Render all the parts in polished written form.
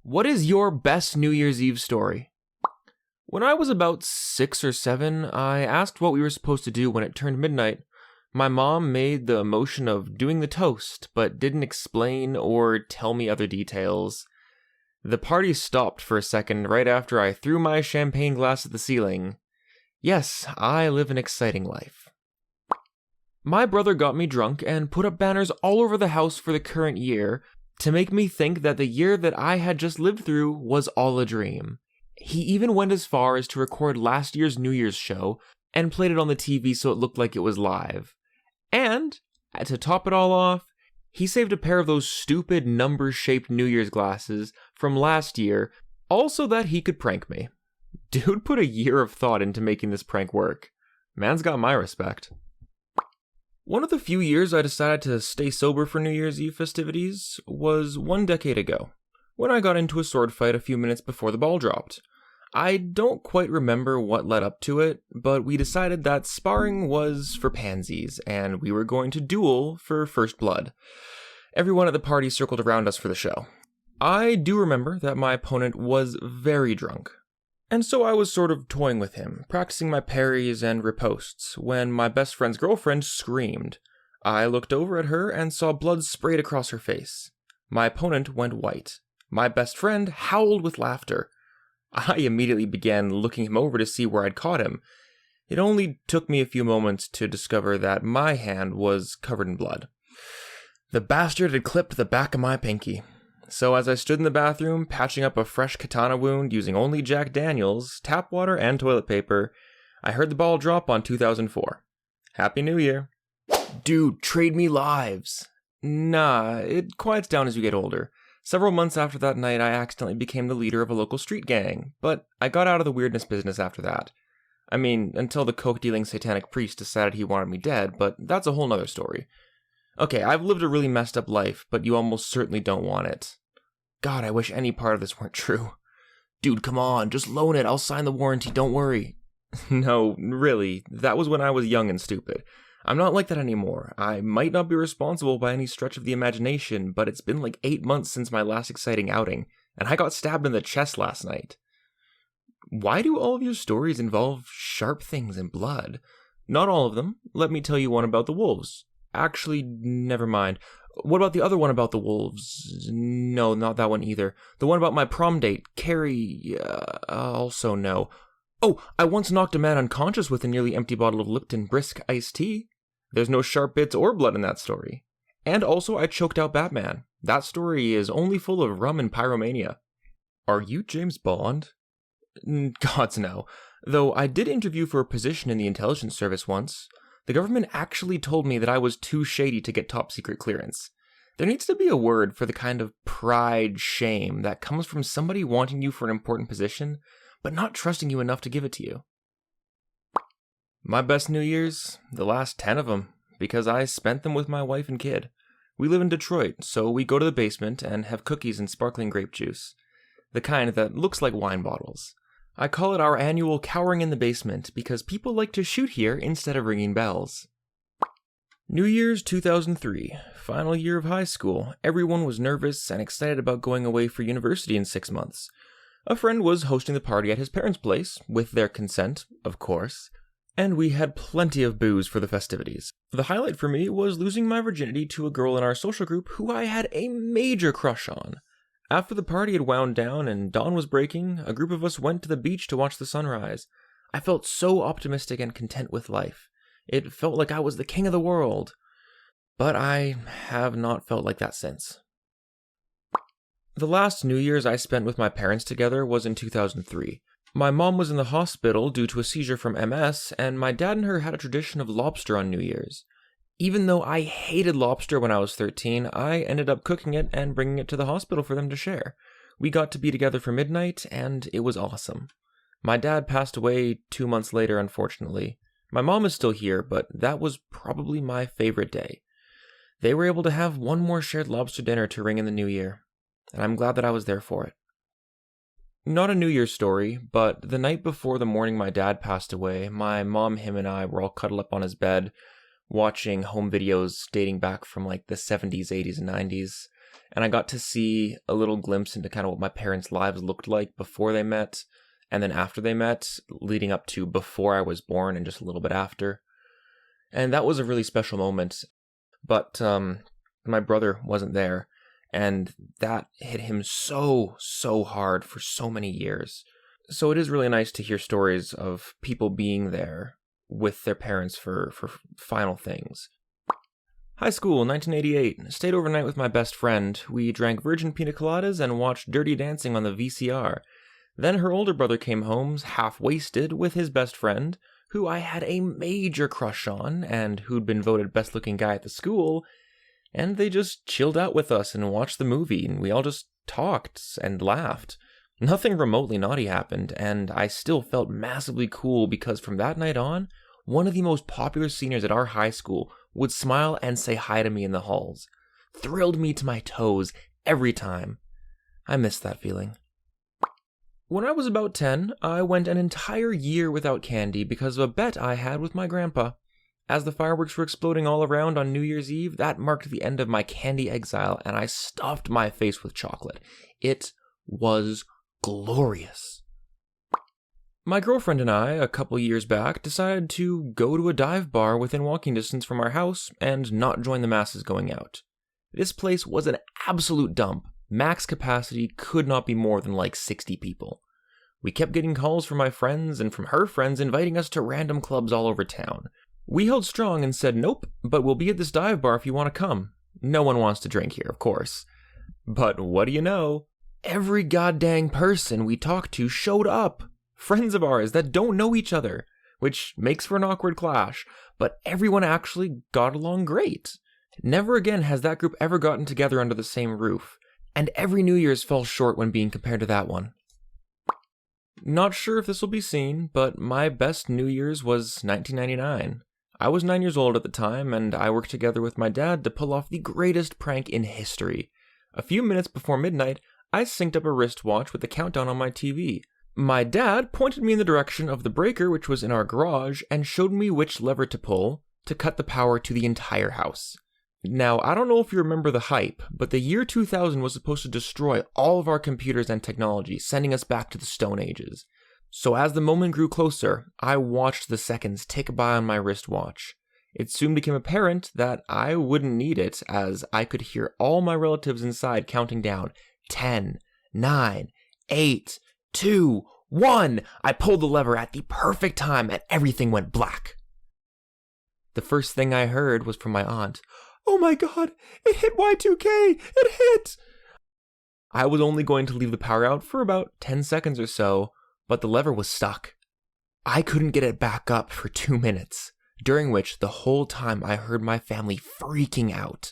What is your best New Year's Eve story? When I was about 6 or 7, I asked what we were supposed to do when it turned midnight. My mom made the motion of doing the toast, but didn't explain or tell me other details. The party stopped for a second right after I threw my champagne glass at the ceiling. Yes, I live an exciting life. My brother got me drunk and put up banners all over the house for the current year to make me think that the year that I had just lived through was all a dream. He even went as far as to record last year's New Year's show and played it on the TV so it looked like it was live. And, to top it all off, he saved a pair of those stupid number-shaped New Year's glasses from last year, all so that he could prank me. Dude put a year of thought into making this prank work. Man's got my respect. One of the few years I decided to stay sober for New Year's Eve festivities was 1 decade ago, when I got into a sword fight a few minutes before the ball dropped. I don't quite remember what led up to it, but we decided that sparring was for pansies, and we were going to duel for first blood. Everyone at the party circled around us for the show. I do remember that my opponent was very drunk, and so I was sort of toying with him, practicing my parries and ripostes, when my best friend's girlfriend screamed. I looked over at her and saw blood sprayed across her face. My opponent went white. My best friend howled with laughter. I immediately began looking him over to see where I'd caught him. It only took me a few moments to discover that my hand was covered in blood. The bastard had clipped the back of my pinky. So as I stood in the bathroom, patching up a fresh katana wound using only Jack Daniels, tap water, and toilet paper, I heard the ball drop on 2004. Happy New Year. Dude, trade me lives. Nah, it quiets down as you get older. Several months after that night, I accidentally became the leader of a local street gang, but I got out of the weirdness business after that. I mean, until the coke-dealing satanic priest decided he wanted me dead, but that's a whole nother story. Okay, I've lived a really messed up life, but you almost certainly don't want it. God, I wish any part of this weren't true. Dude, come on, just loan it, I'll sign the warranty, don't worry. No, really, that was when I was young and stupid. I'm not like that anymore. I might not be responsible by any stretch of the imagination, but it's been like 8 months since my last exciting outing, and I got stabbed in the chest last night. Why do all of your stories involve sharp things and blood? Not all of them. Let me tell you one about the wolves. Actually, never mind. What about the other one about the wolves? No, not that one either. The one about my prom date, Carrie, also no. Oh, I once knocked a man unconscious with a nearly empty bottle of Lipton Brisk iced tea. There's no sharp bits or blood in that story. And also, I choked out Batman. That story is only full of rum and pyromania. Are you James Bond? Gods no. Though I did interview for a position in the intelligence service once. The government actually told me that I was too shady to get top secret clearance. There needs to be a word for the kind of pride shame that comes from somebody wanting you for an important position, but not trusting you enough to give it to you. My best New Year's? The last 10 of them, because I spent them with my wife and kid. We live in Detroit, so we go to the basement and have cookies and sparkling grape juice. The kind that looks like wine bottles. I call it our annual cowering in the basement because people like to shoot here instead of ringing bells. New Year's 2003, final year of high school. Everyone was nervous and excited about going away for university in 6 months. A friend was hosting the party at his parents' place, with their consent, of course, and we had plenty of booze for the festivities. The highlight for me was losing my virginity to a girl in our social group who I had a major crush on. After the party had wound down and dawn was breaking, a group of us went to the beach to watch the sunrise. I felt so optimistic and content with life. It felt like I was the king of the world. But I have not felt like that since. The last New Year's I spent with my parents together was in 2003. My mom was in the hospital due to a seizure from MS, and my dad and her had a tradition of lobster on New Year's. Even though I hated lobster when I was 13, I ended up cooking it and bringing it to the hospital for them to share. We got to be together for midnight, and it was awesome. My dad passed away 2 months later, unfortunately. My mom is still here, but that was probably my favorite day. They were able to have one more shared lobster dinner to ring in the new year, and I'm glad that I was there for it. Not a New Year's story, but the night before the morning my dad passed away, my mom, him, and I were all cuddled up on his bed, watching home videos dating back from like the 70s, 80s, and 90s. and I got to see a little glimpse into kind of what my parents' lives looked like before they met, and then after they met, leading up to before I was born and just a little bit after. And that was a really special moment. But my brother wasn't there, and that hit him so hard for so many years. So it is really nice to hear stories of people being there with their parents for final things. High school, 1988. Stayed overnight with my best friend. We drank virgin pina coladas and watched Dirty Dancing on the VCR. Then her older brother came home, half-wasted, with his best friend, who I had a major crush on, and who'd been voted best-looking guy at the school, and they just chilled out with us and watched the movie, and we all just talked and laughed. Nothing remotely naughty happened, and I still felt massively cool because from that night on, one of the most popular seniors at our high school would smile and say hi to me in the halls. Thrilled me to my toes every time. I miss that feeling. When I was about 10, I went an entire year without candy because of a bet I had with my grandpa. As the fireworks were exploding all around on New Year's Eve, that marked the end of my candy exile, and I stuffed my face with chocolate. It was glorious. My girlfriend and I, a couple years back, decided to go to a dive bar within walking distance from our house and not join the masses going out. This place was an absolute dump. Max capacity could not be more than like 60 people. We kept getting calls from my friends and from her friends inviting us to random clubs all over town. We held strong and said nope, but we'll be at this dive bar if you want to come. No one wants to drink here, of course. But what do you know? Every goddamn person we talked to showed up. Friends of ours that don't know each other, which makes for an awkward clash, but everyone actually got along great. Never again has that group ever gotten together under the same roof, and every New Year's falls short when being compared to that one. Not sure if this will be seen, but my best New Year's was 1999. I was 9 years old at the time, and I worked together with my dad to pull off the greatest prank in history. A few minutes before midnight, I synced up a wristwatch with the countdown on my TV. My dad pointed me in the direction of the breaker, which was in our garage, and showed me which lever to pull to cut the power to the entire house. Now, I don't know if you remember the hype, but the year 2000 was supposed to destroy all of our computers and technology, sending us back to the Stone Ages. So as the moment grew closer, I watched the seconds tick by on my wristwatch. It soon became apparent that I wouldn't need it, as I could hear all my relatives inside counting down 10, 9, 8, 2, 1. I pulled the lever at the perfect time and everything went black. The first thing I heard was from my aunt. "Oh my god, it hit Y2K! It hit!" I was only going to leave the power out for about 10 seconds or so, but the lever was stuck. I couldn't get it back up for 2 minutes, during which the whole time I heard my family freaking out.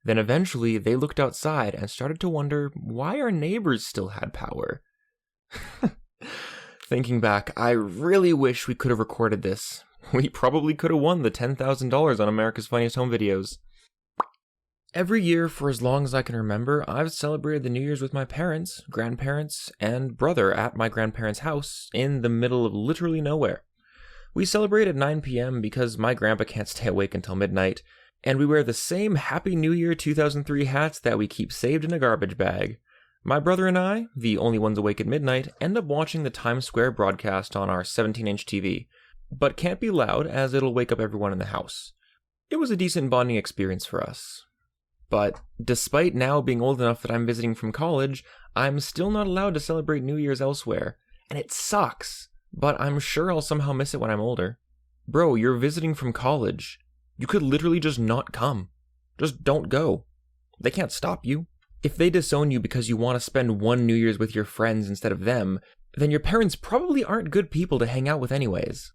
Then eventually they looked outside and started to wonder why our neighbors still had power. Thinking back, I really wish we could have recorded this. We probably could have won the $10,000 on America's Funniest Home Videos. Every year for as long as I can remember, I've celebrated the New Year's with my parents, grandparents, and brother at my grandparents' house in the middle of literally nowhere. We celebrate at 9 p.m. because my grandpa can't stay awake until midnight, and we wear the same Happy New Year 2003 hats that we keep saved in a garbage bag. My brother and I, the only ones awake at midnight, end up watching the Times Square broadcast on our 17-inch TV, but can't be loud as it'll wake up everyone in the house. It was a decent bonding experience for us. But despite now being old enough that I'm visiting from college, I'm still not allowed to celebrate New Year's elsewhere, and it sucks, but I'm sure I'll somehow miss it when I'm older. Bro, you're visiting from college. You could literally just not come. Just don't go. They can't stop you. If they disown you because you want to spend one New Year's with your friends instead of them, then your parents probably aren't good people to hang out with anyways.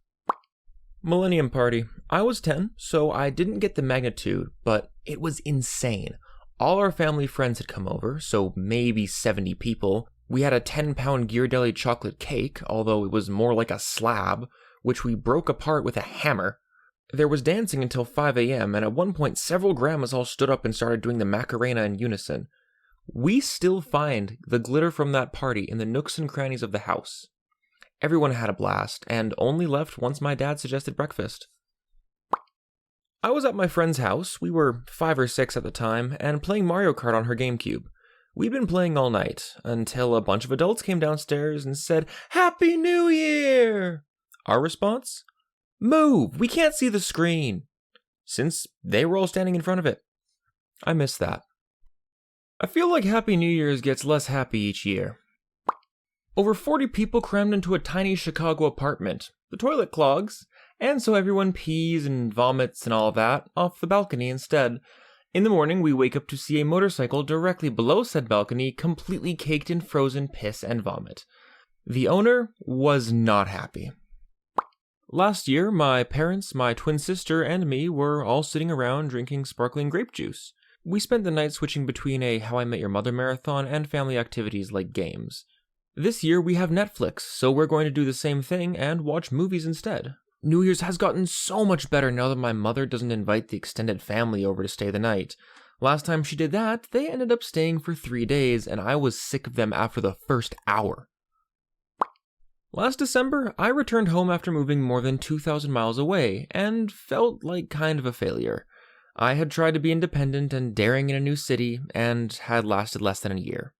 Millennium Party. I was 10, so I didn't get the magnitude, but it was insane. All our family friends had come over, so maybe 70 people. We had a 10-pound Ghirardelli chocolate cake, although it was more like a slab, which we broke apart with a hammer. There was dancing until 5 a.m., and at one point several grandmas all stood up and started doing the Macarena in unison. We still find the glitter from that party in the nooks and crannies of the house. Everyone had a blast, and only left once my dad suggested breakfast. I was at my friend's house, we were 5 or 6 at the time, and playing Mario Kart on her GameCube. We'd been playing all night, until a bunch of adults came downstairs and said, "Happy New Year!" Our response? "Move! We can't see the screen!" Since they were all standing in front of it. I miss that. I feel like Happy New Year's gets less happy each year. Over 40 people crammed into a tiny Chicago apartment. The toilet clogs, and so everyone pees and vomits and all that off the balcony instead. In the morning, we wake up to see a motorcycle directly below said balcony completely caked in frozen piss and vomit. The owner was not happy. Last year, my parents, my twin sister, and me were all sitting around drinking sparkling grape juice. We spent the night switching between a How I Met Your Mother marathon and family activities like games. This year we have Netflix, so we're going to do the same thing and watch movies instead. New Year's has gotten so much better now that my mother doesn't invite the extended family over to stay the night. Last time she did that, they ended up staying for 3 days, and I was sick of them after the first hour. Last December, I returned home after moving more than 2,000 miles away, and felt like kind of a failure. I had tried to be independent and daring in a new city, and had lasted less than a year.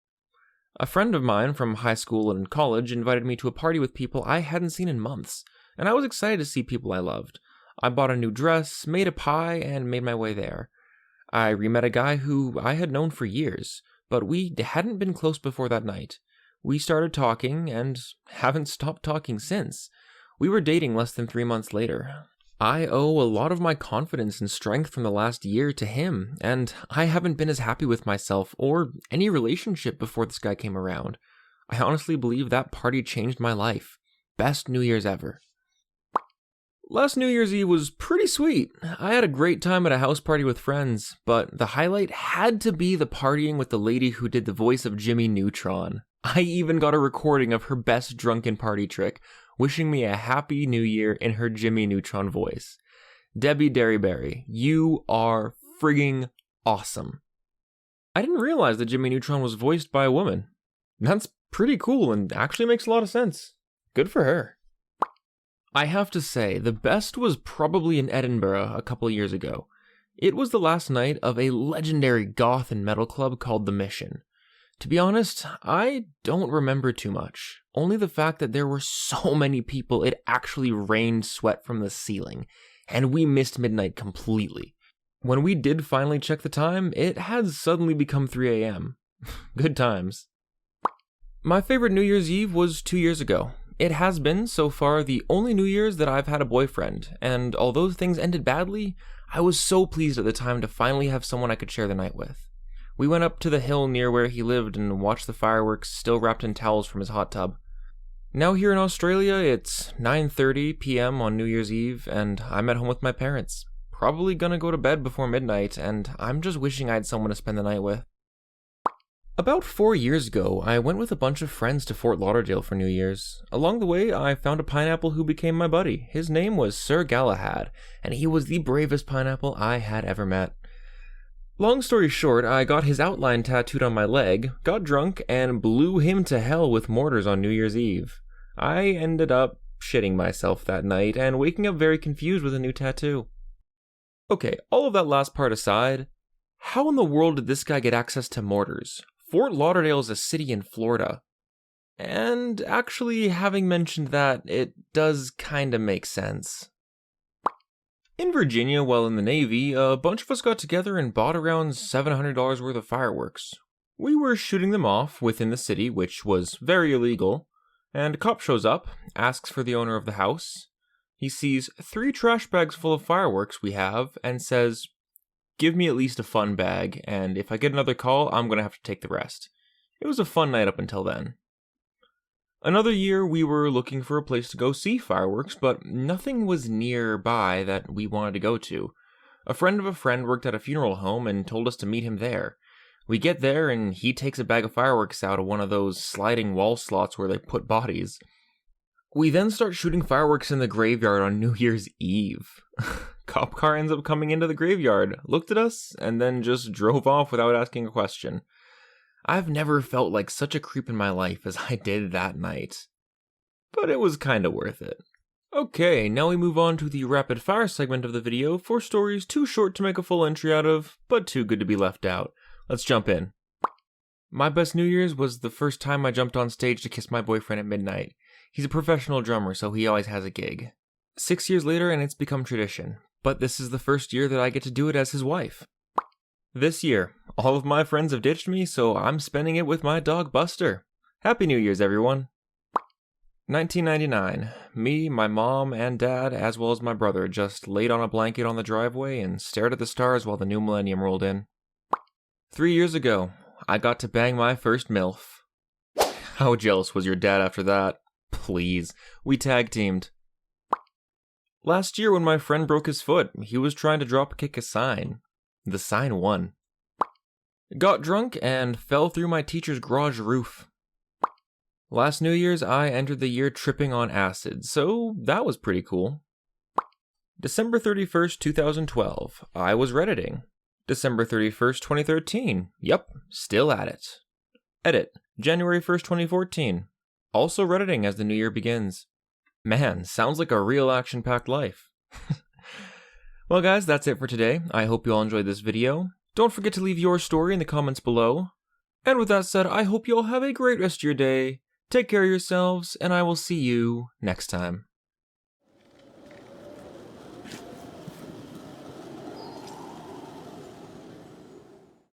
A friend of mine from high school and college invited me to a party with people I hadn't seen in months, and I was excited to see people I loved. I bought a new dress, made a pie, and made my way there. I re-met a guy who I had known for years, but we hadn't been close before that night. We started talking, and haven't stopped talking since. We were dating less than 3 months later. I owe a lot of my confidence and strength from the last year to him, and I haven't been as happy with myself or any relationship before this guy came around. I honestly believe that party changed my life. Best New Year's ever. Last New Year's Eve was pretty sweet. I had a great time at a house party with friends, but the highlight had to be the partying with the lady who did the voice of Jimmy Neutron. I even got a recording of her best drunken party trick, wishing me a happy new year in her Jimmy Neutron voice. Debbie Derryberry, you are frigging awesome. I didn't realize that Jimmy Neutron was voiced by a woman. That's pretty cool and actually makes a lot of sense. Good for her. I have to say, the best was probably in Edinburgh a couple years ago. It was the last night of a legendary goth and metal club called The Mission. To be honest, I don't remember too much. Only the fact that there were so many people it actually rained sweat from the ceiling, and we missed midnight completely. When we did finally check the time, it had suddenly become 3 a.m. Good times. My favorite New Year's Eve was 2 years ago. It has been, so far, the only New Year's that I've had a boyfriend, and although things ended badly, I was so pleased at the time to finally have someone I could share the night with. We went up to the hill near where he lived and watched the fireworks, still wrapped in towels from his hot tub. Now here in Australia, it's 9:30 p.m. on New Year's Eve, and I'm at home with my parents. Probably gonna go to bed before midnight, and I'm just wishing I had someone to spend the night with. About 4 years ago, I went with a bunch of friends to Fort Lauderdale for New Year's. Along the way, I found a pineapple who became my buddy. His name was Sir Galahad, and he was the bravest pineapple I had ever met. Long story short, I got his outline tattooed on my leg, got drunk, and blew him to hell with mortars on New Year's Eve. I ended up shitting myself that night and waking up very confused with a new tattoo. Okay, all of that last part aside, how in the world did this guy get access to mortars? Fort Lauderdale is a city in Florida. And actually, having mentioned that, it does kinda make sense. In Virginia, while in the Navy, a bunch of us got together and bought around $700 worth of fireworks. We were shooting them off within the city, which was very illegal, and a cop shows up, asks for the owner of the house. He sees 3 trash bags full of fireworks we have, and says, "Give me at least a fun bag, and if I get another call, I'm gonna have to take the rest." It was a fun night up until then. Another year, we were looking for a place to go see fireworks, but nothing was nearby that we wanted to go to. A friend of a friend worked at a funeral home and told us to meet him there. We get there, and he takes a bag of fireworks out of one of those sliding wall slots where they put bodies. We then start shooting fireworks in the graveyard on New Year's Eve. Cop car ends up coming into the graveyard, looked at us, and then just drove off without asking a question. I've never felt like such a creep in my life as I did that night. But it was kinda worth it. Okay, now we move on to the rapid fire segment of the video for stories too short to make a full entry out of, but too good to be left out. Let's jump in. My best New Year's was the first time I jumped on stage to kiss my boyfriend at midnight. He's a professional drummer, so he always has a gig. 6 years later and it's become tradition, but this is the first year that I get to do it as his wife. This year, all of my friends have ditched me, so I'm spending it with my dog Buster. Happy New Year's, everyone. 1999. Me, my mom, and dad, as well as my brother, just laid on a blanket on the driveway and stared at the stars while the new millennium rolled in. 3 years ago, I got to bang my first MILF. How jealous was your dad after that? Please, we tag teamed. Last year when my friend broke his foot, he was trying to drop kick a sign. The sign won. Got drunk and fell through my teacher's garage roof. Last New Year's, I entered the year tripping on acid, so that was pretty cool. December 31st, 2012, I was Redditing. December 31st, 2013, yep, still at it. Edit, January 1st, 2014, also Redditing as the new year begins. Man, sounds like a real action-packed life. Well guys, that's it for today. I hope you all enjoyed this video. Don't forget to leave your story in the comments below. And with that said, I hope you all have a great rest of your day. Take care of yourselves, and I will see you next time.